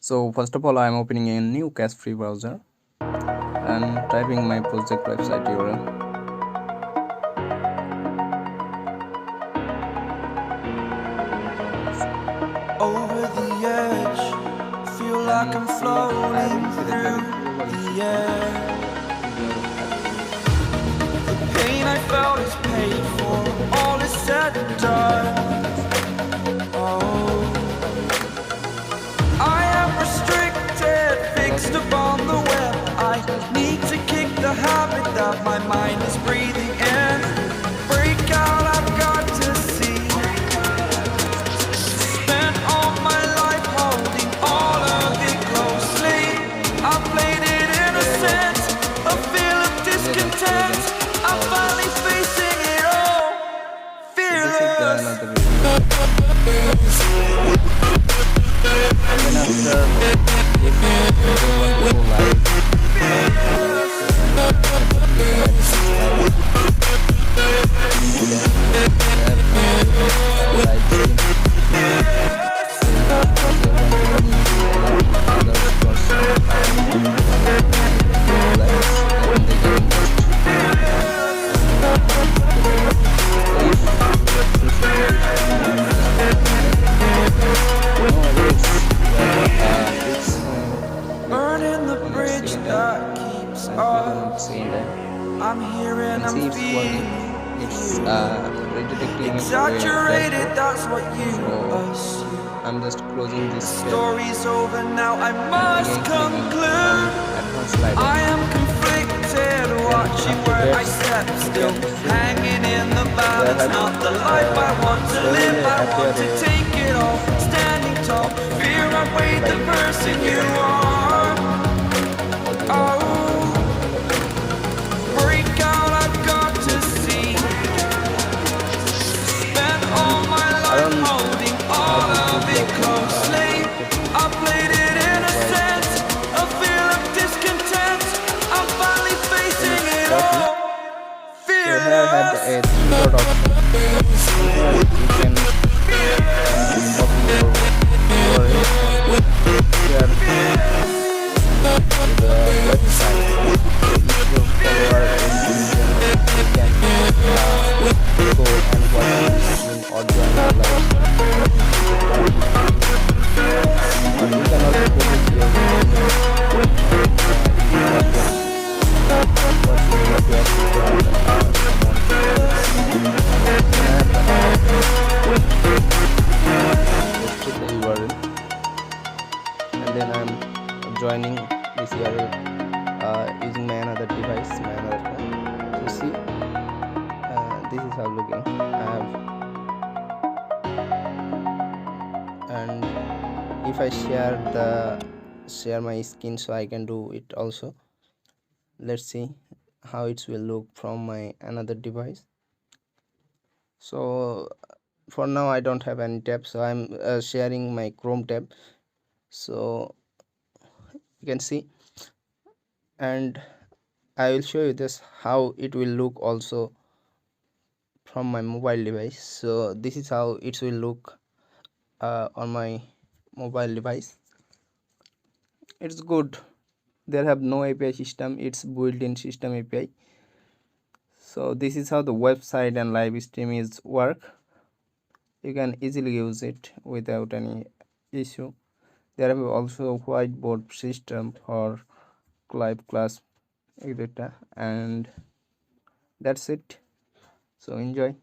So first of all, I am opening a new cache-free browser and typing my project website URL. Over the edge, feel like I'm floating through the air. The pain I felt is paid for, all is said and done. Oh, I am restricted, fixed upon the web. I need to kick the habit that my mind is breathing in. Break out, I've got to see. Spent all my life holding all of it closely. I played it innocent, a feel of discontent. I'm finally facing it all, fearless. Burning the bridge that keeps us. I'm here and I'm feeling exaggerated, that's what you assume. I'm just closing this Story's over now, I must conclude. I am conflicted, watching where I step still, hanging in the balance. Not the life I want to live, I want to take it all. Standing tall, fear I weighed the person you are. Oh, break out, I've got to see. Spent all my life holding all of it closely. I played it innocent, a feel of discontent. I'm finally facing it all, fearless. And then I'm joining this URL using my another device, my another phone. So see, this is how looking I have. And if I share my skin, so I can do it also. Let's see how it will look from my another device. So for now I don't have any tab, so I'm sharing my Chrome tab, so you can see, and I will show you this how it will look also from my mobile device. So this is how it will look on my mobile device. It's good. There have no API system, it's built-in system API. So this is how the website and live stream is work. You can easily use it without any issue. There are also whiteboard system for live class, etc. And that's it. So enjoy.